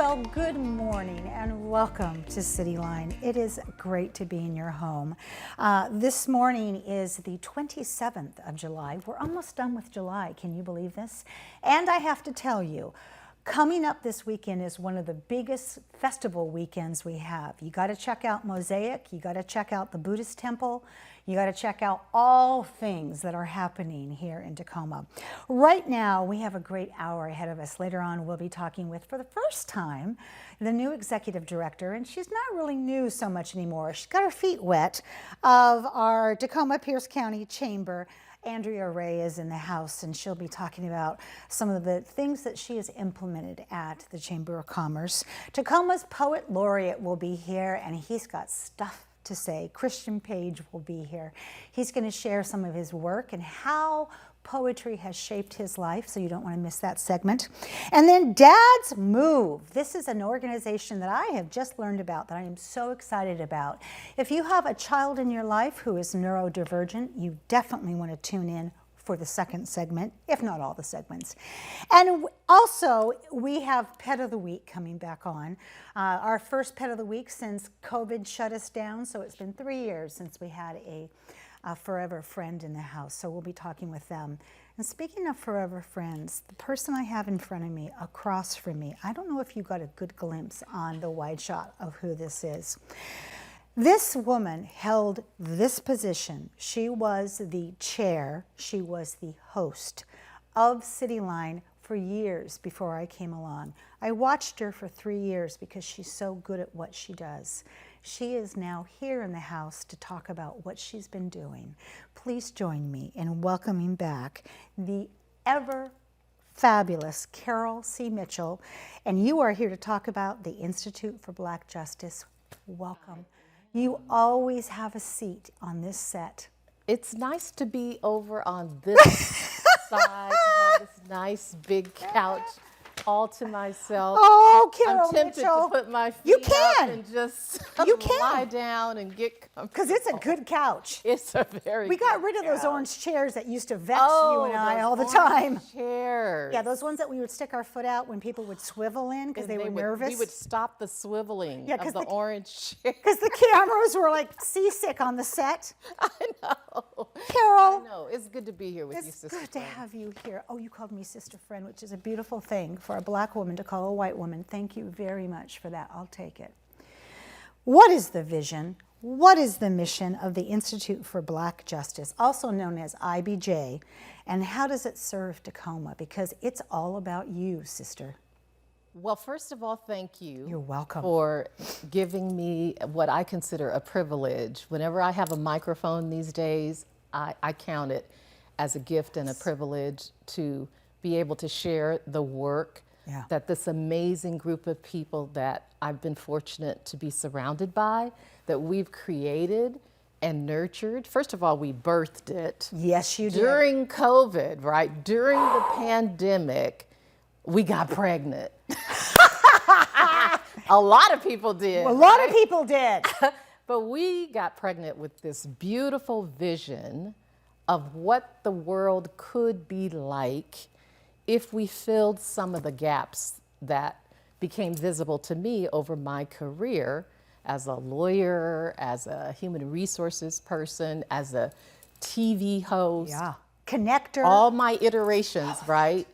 Well, good morning and welcome to CityLine. It is great to be in your home. This morning is the 27th of July. We're almost done with July. Can you believe this? And I have to tell you, coming up this weekend is one of the biggest festival weekends we have. You got to check out Mosaic. You got to check out the Buddhist temple. You got to check out all things that are happening here in Tacoma. Right now, we have a great hour ahead of us. Later on, we'll be talking with, for the first time, the new executive director, and she's not really new so much anymore. She's got her feet wet, of our Tacoma-Pierce County Chamber. Andrea Ray is in the house, and she'll be talking about some of the things that she has implemented at the Chamber of Commerce. Tacoma's Poet Laureate will be here, and he's got stuff to say. Christian Page will be here. He's going to share some of his work and how poetry has shaped his life, so you don't want to miss that segment. And then Dad's Move. This is an organization that I have just learned about that I am so excited about. If you have a child in your life who is neurodivergent, you definitely want to tune in for the second segment, if not all the segments. And also, we have Pet of the Week coming back on. Our first Pet of the Week since COVID shut us down, so it's been 3 years since we had a forever friend in the house, so we'll be talking with them. And speaking of forever friends, the person I have in front of me, across from me, I don't know if you got a good glimpse on the wide shot of who this is. This woman held this position. She was the chair, she was the host of CityLine for years before I came along. I watched her for 3 years because she's so good at what she does. She is now here in the house to talk about what she's been doing. Please join me in welcoming back the ever fabulous Carol C. Mitchell. And you are here to talk about the Institute for Black Justice. Welcome. You always have a seat on this set. It's nice to be over on this side, to have this nice big couch all to myself. Oh, Carol I'm tempted Mitchell. to put my feet up and just lie down and get comfortable. Because it's a good couch. It's a very We got rid of those orange chairs that used to vex you and I all the time. Chairs. Yeah, those ones that we would stick our foot out when people would swivel in because they were nervous. We would stop the swiveling of the orange chair. Because the cameras were like seasick on the set. I know. Carol. I know. It's good to be here with you, sister. It's good to have you here. Oh, you called me sister friend, which is a beautiful thing for a black woman to call a white woman. Thank you very much for that. I'll take it. What is the vision? What is the mission of the Institute for Black Justice, also known as IBJ, and how does it serve Tacoma? Because it's all about you, sister. Well, first of all, thank you. You're welcome. For giving me what I consider a privilege. Whenever I have a microphone these days, I count it as a gift and a privilege to be able to share the work that this amazing group of people that I've been fortunate to be surrounded by, that we've created and nurtured. First of all, we birthed it. Yes, you did. During COVID, right? During the pandemic, we got pregnant. A lot of people did. A lot of people did. But we got pregnant with this beautiful vision of what the world could be like if we filled some of the gaps that became visible to me over my career as a lawyer, as a human resources person, as a TV host. Yeah. Connector. All my iterations, right?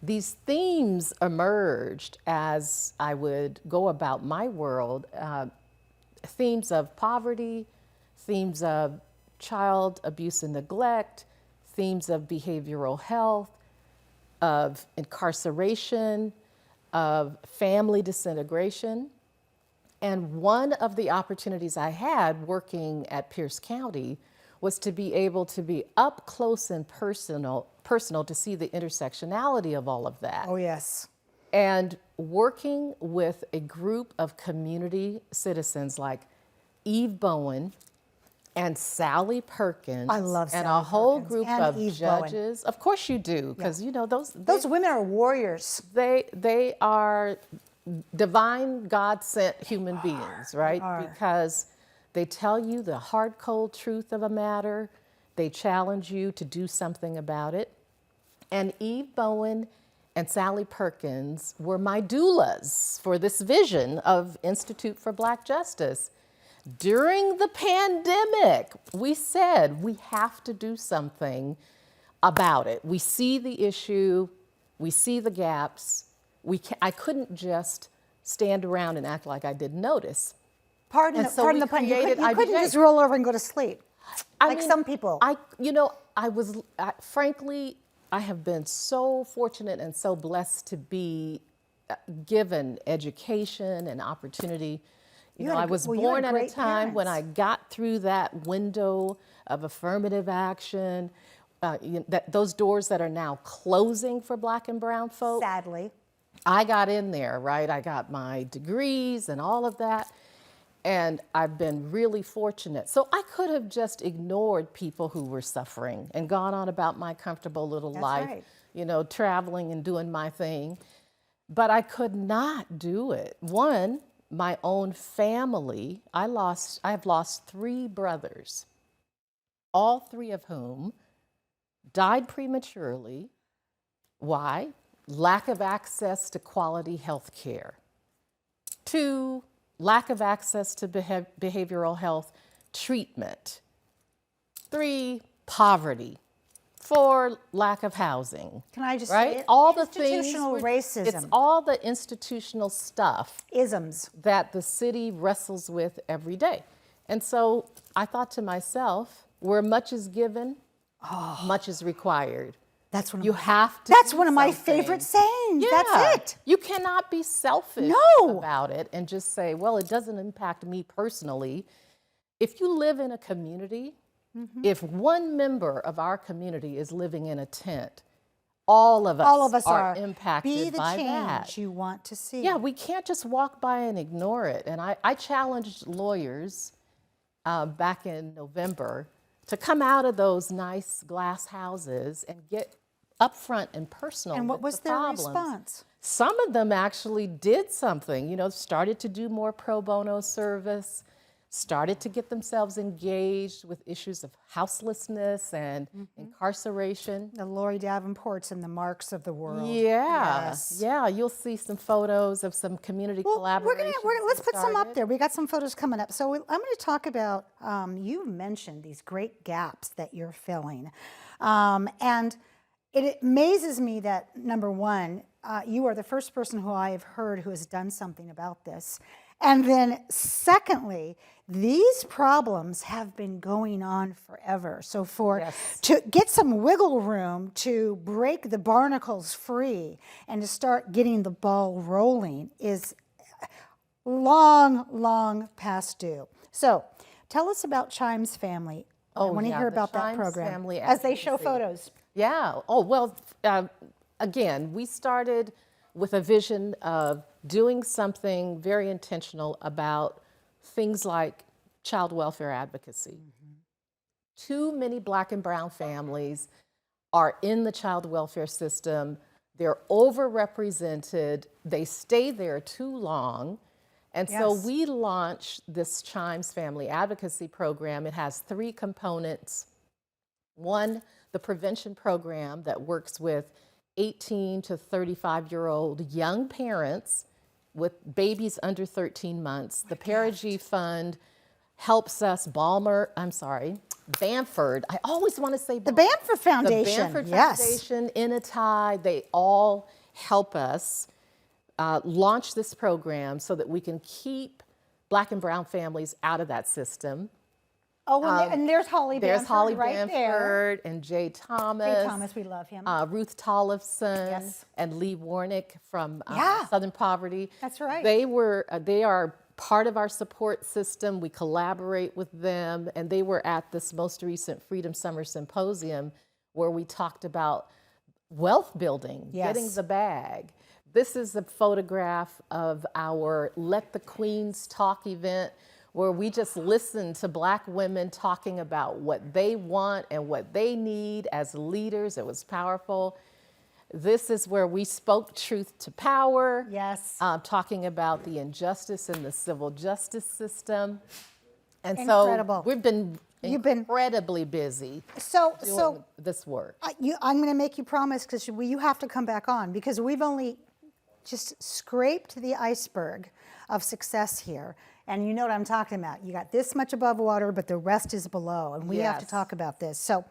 These themes emerged as I would go about my world, themes of poverty, themes of child abuse and neglect, themes of behavioral health, of incarceration, of family disintegration. And one of the opportunities I had working at Pierce County was to be able to be up close and personal to see the intersectionality of all of that. Oh, yes. And working with a group of community citizens like Eve Bowen and Sally Perkins. I love Sally and a whole Perkins group and of Eve judges. Of course you do, because you know those women are warriors. They are divine, God-sent human beings, right? Because they tell you the hard, cold truth of a matter. They challenge you to do something about it. And Eve Bowen and Sally Perkins were my doulas for this vision of Institute for Black Justice. During the pandemic, we said we have to do something about it. We see the issue, we see the gaps. I couldn't just stand around and act like I didn't notice. Pardon the pun. You couldn't just roll over and go to sleep, some people. Frankly, I have been so fortunate and so blessed to be given education and opportunity. I was born at a time when I got through that window of affirmative action, those doors that are now closing for Black and brown folks. Sadly. I got in there, right? I got my degrees and all of that. And I've been really fortunate. So I could have just ignored people who were suffering and gone on about my comfortable little life, right. Traveling and doing my thing. But I could not do it. One, my own family, I have lost 3 brothers, all 3 of whom died prematurely. Why? Lack of access to quality health care. 2, lack of access to behavioral health treatment. 3, poverty. 4, lack of housing. Can I just say it? All the institutional racism. It's all the institutional stuff. Isms. That the city wrestles with every day. And so I thought to myself, where much is given, much is required. That's one of you have to. That's one of my favorite sayings. Yeah. That's it. You cannot be selfish about it and just say, well, it doesn't impact me personally. If you live in a community, if one member of our community is living in a tent, all of us are impacted by that. Be the change you want to see. Yeah, we can't just walk by and ignore it. And I challenged lawyers back in November to come out of those nice glass houses and get upfront and personal. And what was their response? Some of them actually did something, started to do more pro bono service, started to get themselves engaged with issues of houselessness and incarceration. The Lori Davenports and the Marks of the world. Yeah, yes. Yeah, you'll see some photos of some community collaboration. Let's put some up there. We got some photos coming up. So I'm going to talk about, you mentioned these great gaps that you're filling. And it amazes me that, number one, you are the first person who I have heard who has done something about this. And then secondly, these problems have been going on forever. So to get some wiggle room to break the barnacles free and to start getting the ball rolling is long, long past due. So tell us about Chimes Family. I want to hear about that program as they show photos. Yeah. Oh, well, again, we started with a vision of doing something very intentional about things like child welfare advocacy. Too many Black and brown families are in the child welfare system. They're overrepresented. They stay there too long. And so we launched this Chimes Family Advocacy Program. It has 3 components. One, the prevention program that works with 18 to 35-year-old young parents with babies under 13 months. The Perigee Fund helps us, Bamford. I always want to say the Bamford Foundation. The Bamford Foundation, Inatai, they all help us launch this program so that we can keep Black and brown families out of that system. Oh, and there's Holly Bamford. There's Holly right Bamford there. and Jay Thomas. Jay Thomas, we love him. Ruth Tollefson and Lee Warnick from Southern Poverty. That's right. They are part of our support system. We collaborate with them, and they were at this most recent Freedom Summer Symposium where we talked about wealth building, getting the bag. This is a photograph of our Let the Queens Talk event, where we just listened to Black women talking about what they want and what they need as leaders. It was powerful. This is where we spoke truth to power. Yes. Talking about the injustice in the civil justice system. And incredible. So we've been You've been incredibly busy so doing this work. I'm going to make you promise because you have to come back on because we've only just scraped the iceberg of success here. And you know what I'm talking about. You got this much above water, but the rest is below. And we have to Yes. talk about this. So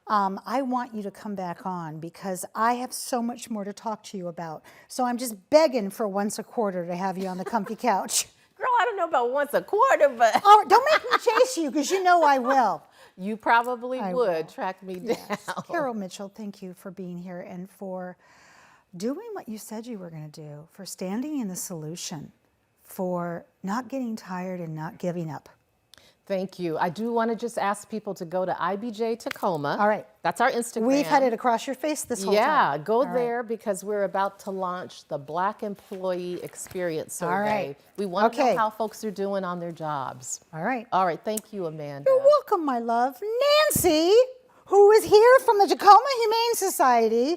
I want you to come back on because I have so much more to talk to you about. So I'm just begging for once a quarter to have you on the comfy couch. Girl, I don't know about once a quarter, but Oh, don't make me chase you because you know I will. you probably I would will. track me Yes. down. Carol Mitchell, thank you for being here and for doing what you said you were going to do, for standing in the solution, for not getting tired and not giving up. Thank you. I do want to just ask people to go to IBJ Tacoma. All right. That's our Instagram. We've had it across your face this whole time. Yeah, go All right. there because we're about to launch the Black Employee Experience Survey. All right. We want to Okay. know how folks are doing on their jobs. All right. All right, thank you, Amanda. You're welcome, my love. Nancy, who is here from the Tacoma Humane Society.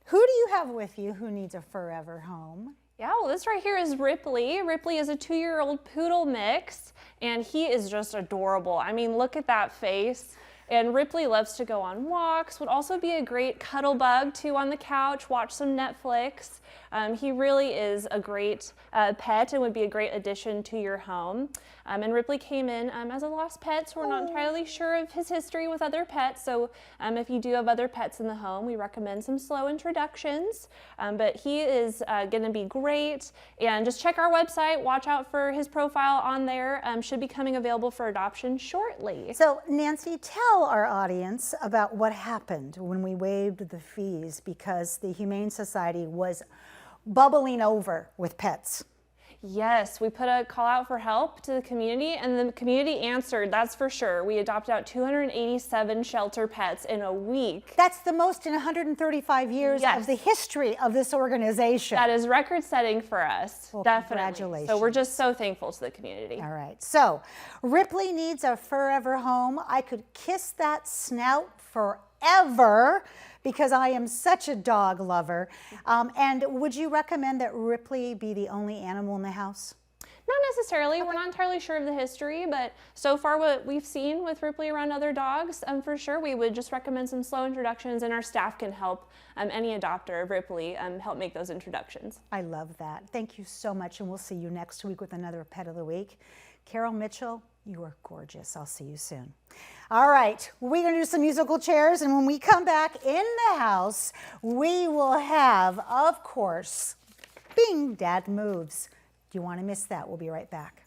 Who do you have with you who needs a forever home? Yeah, well, this right here is Ripley. Ripley is a 2-year-old poodle mix, and he is just adorable. I mean, look at that face. And Ripley loves to go on walks, would also be a great cuddle bug too on the couch, watch some Netflix. He really is a great pet and would be a great addition to your home. And Ripley came in as a lost pet, so we're not entirely sure of his history with other pets. So if you do have other pets in the home, we recommend some slow introductions. But he is going to be great. And just check our website, watch out for his profile on there. Should be coming available for adoption shortly. So, Nancy, tell our audience about what happened when we waived the fees because the Humane Society was bubbling over with pets. Yes, we put a call out for help to the community and the community answered, that's for sure. We adopted out 287 shelter pets in a week. That's the most in 135 years Yes. of the history of this organization. That is record setting for us, Well, definitely. congratulations. So we're just so thankful to the community. All right, so Ripley needs a forever home. I could kiss that snout forever because I am such a dog lover. And would you recommend that Ripley be the only animal in the house? Not necessarily, we're not entirely sure of the history, but so far what we've seen with Ripley around other dogs, for sure we would just recommend some slow introductions and our staff can help any adopter of Ripley help make those introductions. I love that. Thank you so much, and we'll see you next week with another Pet of the Week. Carol Mitchell, you are gorgeous. I'll see you soon. All right, we're going to do some musical chairs, and when we come back in the house, we will have, of course, Bing, Dad Moves. Do you want to miss that? We'll be right back.